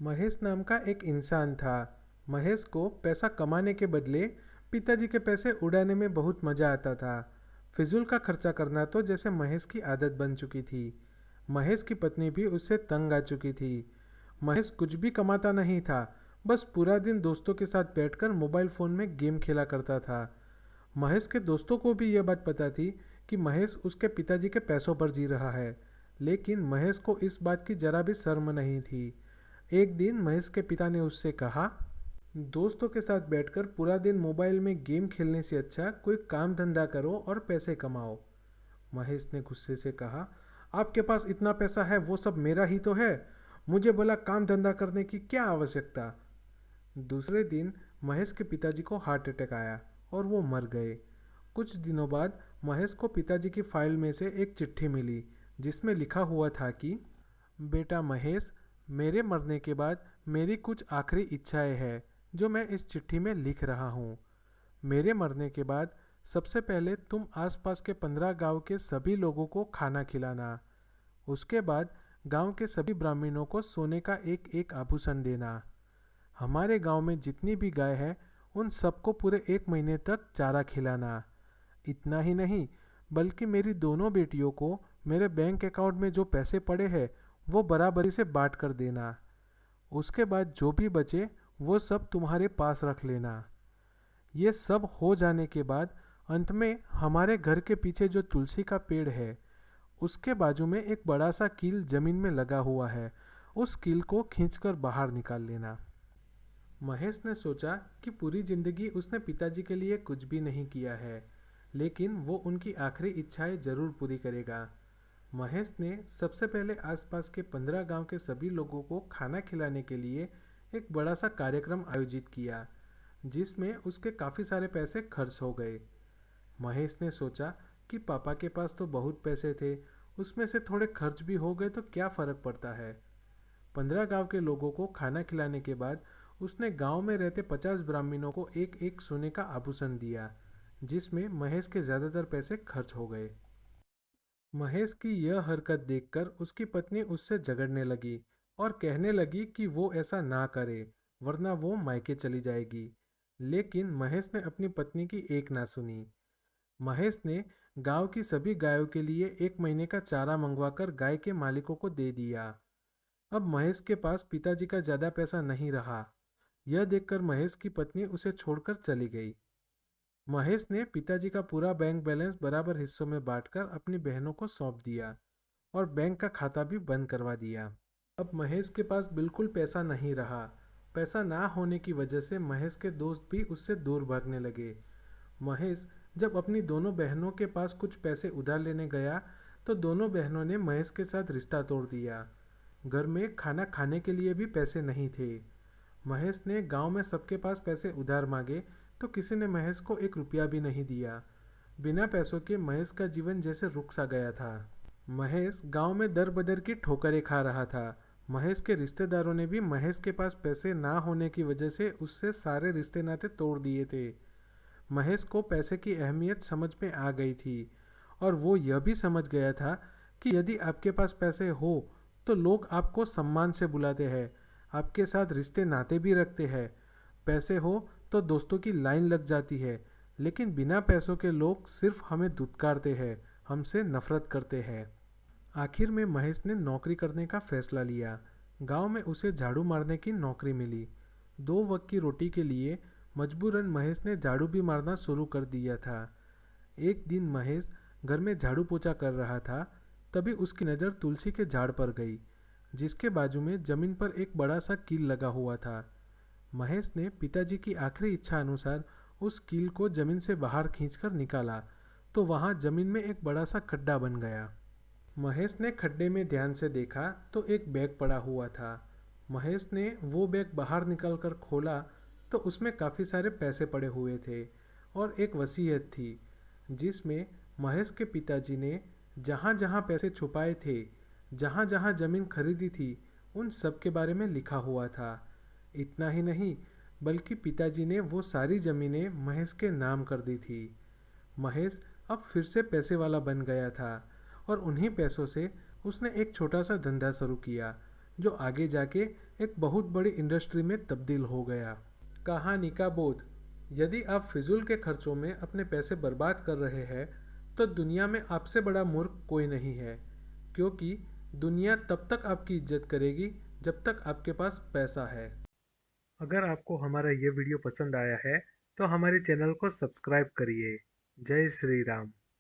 महेश नाम का एक इंसान था। महेश को पैसा कमाने के बदले पिताजी के पैसे उड़ाने में बहुत मज़ा आता था। फिजूल का खर्चा करना तो जैसे महेश की आदत बन चुकी थी। महेश की पत्नी भी उससे तंग आ चुकी थी। महेश कुछ भी कमाता नहीं था, बस पूरा दिन दोस्तों के साथ बैठकर मोबाइल फ़ोन में गेम खेला करता था। महेश के दोस्तों को भी यह बात पता थी कि महेश उसके पिताजी के पैसों पर जी रहा है, लेकिन महेश को इस बात की जरा भी शर्म नहीं थी। एक दिन महेश के पिता ने उससे कहा, दोस्तों के साथ बैठकर पूरा दिन मोबाइल में गेम खेलने से अच्छा कोई काम धंधा करो और पैसे कमाओ। महेश ने गुस्से से कहा, आपके पास इतना पैसा है वो सब मेरा ही तो है, मुझे भला काम धंधा करने की क्या आवश्यकता। दूसरे दिन महेश के पिताजी को हार्ट अटैक आया और वो मर गए। कुछ दिनों बाद महेश को पिताजी की फाइल में से एक चिट्ठी मिली जिसमें लिखा हुआ था कि बेटा महेश, मेरे मरने के बाद मेरी कुछ आखिरी इच्छाएं हैं जो मैं इस चिट्ठी में लिख रहा हूँ। मेरे मरने के बाद सबसे पहले तुम आसपास के 15 गांव के सभी लोगों को खाना खिलाना। उसके बाद गांव के सभी ब्राह्मणों को सोने का एक एक आभूषण देना। हमारे गांव में जितनी भी गाय है उन सबको पूरे 1 महीने तक चारा खिलाना। इतना ही नहीं, बल्कि मेरी दोनों बेटियों को मेरे बैंक अकाउंट में जो पैसे पड़े हैं वो बराबरी से बांट कर देना। उसके बाद जो भी बचे वो सब तुम्हारे पास रख लेना। ये सब हो जाने के बाद अंत में हमारे घर के पीछे जो तुलसी का पेड़ है उसके बाजू में एक बड़ा सा कील जमीन में लगा हुआ है, उस कील को खींचकर बाहर निकाल लेना। महेश ने सोचा कि पूरी जिंदगी उसने पिताजी के लिए कुछ भी नहीं किया है, लेकिन वो उनकी आखिरी इच्छाएं जरूर पूरी करेगा। महेश ने सबसे पहले आसपास के 15 गांव के सभी लोगों को खाना खिलाने के लिए एक बड़ा सा कार्यक्रम आयोजित किया, जिसमें उसके काफ़ी सारे पैसे खर्च हो गए। महेश ने सोचा कि पापा के पास तो बहुत पैसे थे, उसमें से थोड़े खर्च भी हो गए तो क्या फ़र्क पड़ता है। 15 गांव के लोगों को खाना खिलाने के बाद उसने गांव में रहते 50 ब्राह्मणों को एक एक सोने का आभूषण दिया, जिसमें महेश के ज़्यादातर पैसे खर्च हो गए। महेश की यह हरकत देखकर उसकी पत्नी उससे झगड़ने लगी और कहने लगी कि वो ऐसा ना करे वरना वो मायके चली जाएगी। लेकिन महेश ने अपनी पत्नी की एक ना सुनी। महेश ने गांव की सभी गायों के लिए 1 महीने का चारा मंगवाकर गाय के मालिकों को दे दिया। अब महेश के पास पिताजी का ज़्यादा पैसा नहीं रहा। यह देखकर महेश की पत्नी उसे छोड़कर चली गई। महेश ने पिताजी का पूरा बैंक बैलेंस बराबर हिस्सों में बांटकर अपनी बहनों को सौंप दिया और बैंक का खाता भी बंद करवा दिया। अब महेश के पास बिल्कुल पैसा नहीं रहा। पैसा ना होने की वजह से महेश के दोस्त भी उससे दूर भागने लगे। महेश जब अपनी दोनों बहनों के पास कुछ पैसे उधार लेने गया तो दोनों बहनों ने महेश के साथ रिश्ता तोड़ दिया। घर में खाना खाने के लिए भी पैसे नहीं थे। महेश ने गांव में सबके पास पैसे उधार मांगे तो किसी ने महेश को 1 रुपया भी नहीं दिया। बिना पैसों के महेश का जीवन जैसे रुक सा गया था। महेश गांव में दर बदर की ठोकरें खा रहा था। महेश के रिश्तेदारों ने भी महेश के पास पैसे ना होने की वजह से उससे सारे रिश्ते नाते तोड़ दिए थे। महेश को पैसे की अहमियत समझ में आ गई थी और वो यह भी समझ गया था कि यदि आपके पास पैसे हो तो लोग आपको सम्मान से बुलाते हैं, आपके साथ रिश्ते नाते भी रखते हैं। पैसे हो तो दोस्तों की लाइन लग जाती है, लेकिन बिना पैसों के लोग सिर्फ हमें धुतकारते हैं, हमसे नफरत करते हैं। आखिर में महेश ने नौकरी करने का फैसला लिया। गांव में उसे झाड़ू मारने की नौकरी मिली। 2 वक्त की रोटी के लिए मजबूरन महेश ने झाड़ू भी मारना शुरू कर दिया था। एक दिन महेश घर में झाड़ू पोछा कर रहा था, तभी उसकी नज़र तुलसी के झाड़ पर गई, जिसके बाजू में जमीन पर एक बड़ा सा कील लगा हुआ था। महेश ने पिताजी की आखिरी इच्छा अनुसार उस कील को जमीन से बाहर खींचकर निकाला तो वहां जमीन में एक बड़ा सा खड्डा बन गया। महेश ने खड्डे में ध्यान से देखा तो एक बैग पड़ा हुआ था। महेश ने वो बैग बाहर निकालकर खोला तो उसमें काफ़ी सारे पैसे पड़े हुए थे और एक वसीयत थी, जिसमें महेश के पिताजी ने जहाँ जहाँ पैसे छुपाए थे, जहाँ जहाँ ज़मीन खरीदी थी, उन सब के बारे में लिखा हुआ था। इतना ही नहीं, बल्कि पिताजी ने वो सारी ज़मीनें महेश के नाम कर दी थी। महेश अब फिर से पैसे वाला बन गया था और उन्हीं पैसों से उसने एक छोटा सा धंधा शुरू किया, जो आगे जाके एक बहुत बड़ी इंडस्ट्री में तब्दील हो गया। कहानी का बोध: यदि आप फिजूल के खर्चों में अपने पैसे बर्बाद कर रहे हैं तो दुनिया में आपसे बड़ा मूर्ख कोई नहीं है, क्योंकि दुनिया तब तक आपकी इज्जत करेगी जब तक आपके पास पैसा है। अगर आपको हमारा ये वीडियो पसंद आया है तो हमारे चैनल को सब्सक्राइब करिए। जय श्री राम।